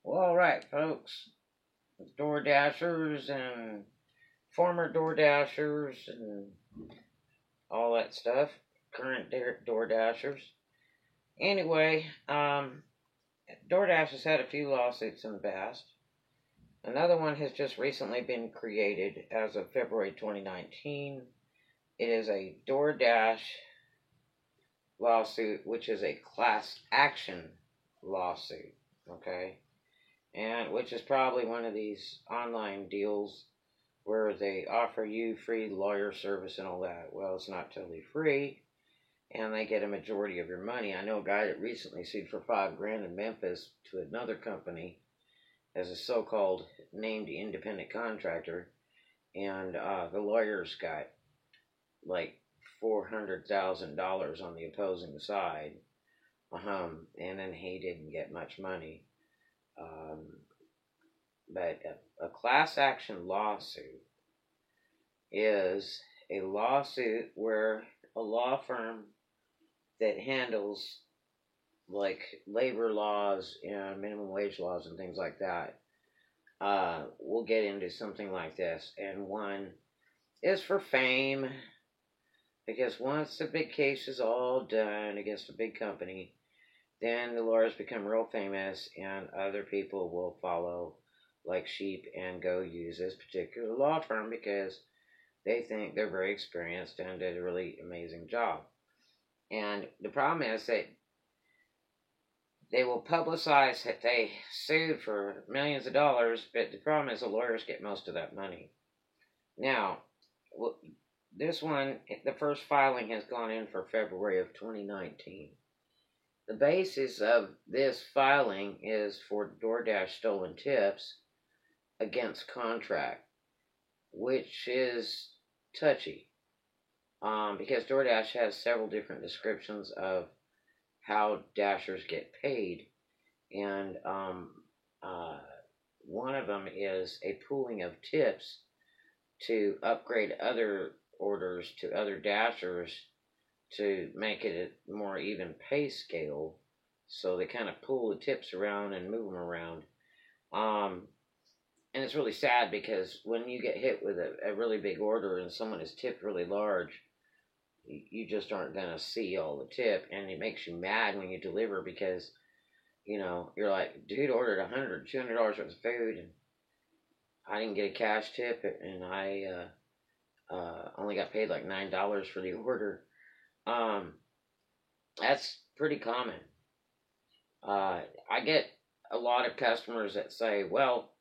Well, alright, folks. Door Dashers and former Door Dashers and all that stuff. Current Door Dashers. Anyway, DoorDash has had a few lawsuits in the past. Another one has just recently been created as of February 2019. It is a DoorDash lawsuit, which is a class action lawsuit. Okay? And which is probably one of these online deals where they offer you free lawyer service and all that. Well, it's not totally free, and they get a majority of your money. I know a guy that recently sued for $5,000 in Memphis to another company as a so-called named independent contractor, and the lawyers got like $400,000 on the opposing side, and then he didn't get much money. But a class action lawsuit is a lawsuit where a law firm that handles like labor laws and minimum wage laws and things like that will get into something like this. And one is for fame, because once the big case is all done against a big company, then the lawyers become real famous and other people will follow like sheep and go use this particular law firm because they think they're very experienced and did a really amazing job. And the problem is that they will publicize that they sued for millions of dollars, but the problem is the lawyers get most of that money. Now, this one, the first filing has gone in for February of 2019. The basis of this filing is for DoorDash stolen tips against contract, which is touchy, because DoorDash has several different descriptions of how dashers get paid, and one of them is a pooling of tips to upgrade other orders to other dashers to make it a more even pay scale. So they kind of pull the tips around and move them around. And it's really sad because when you get hit with a really big order and someone is tipped really large, you just aren't going to see all the tip. And it makes you mad when you deliver because, you're like, dude ordered $100, $200 worth of food and I didn't get a cash tip and I only got paid like $9 for the order. That's pretty common. I get a lot of customers that say, well,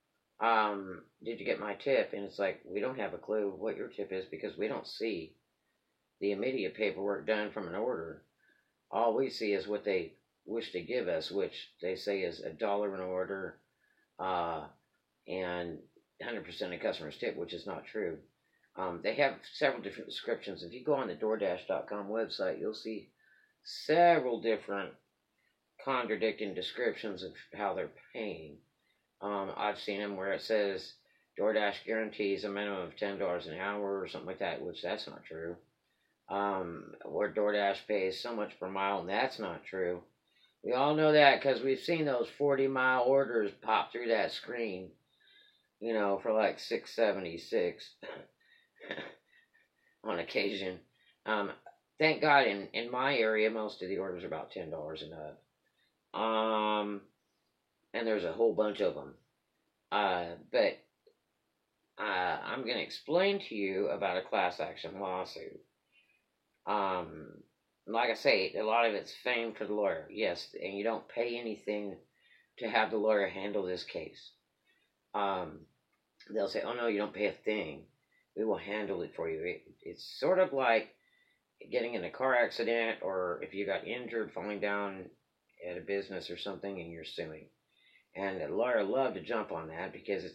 did you get my tip? And it's like, we don't have a clue what your tip is because we don't see the immediate paperwork done from an order. All we see is what they wish to give us, which they say is $1 an order, and 100% of customers tip, which is not true. They have several different descriptions. If you go on the DoorDash.com website, you'll see several different contradicting descriptions of how they're paying. I've seen them where it says DoorDash guarantees a minimum of $10 an hour or something like that, which that's not true. Where DoorDash pays so much per mile, and that's not true. We all know that because we've seen those 40-mile orders pop through that screen, for like $6.76 on occasion. Thank God in my area, most of the orders are about $10 and up. And there's a whole bunch of them. But I'm going to explain to you about a class action lawsuit. Like I say, a lot of it's fame for the lawyer, yes, and you don't pay anything to have the lawyer handle this case. They'll say, oh no, you don't pay a thing. We will handle it for you. It's sort of like getting in a car accident, or if you got injured falling down at a business or something and you're suing. And the lawyer loved to jump on that because it's like,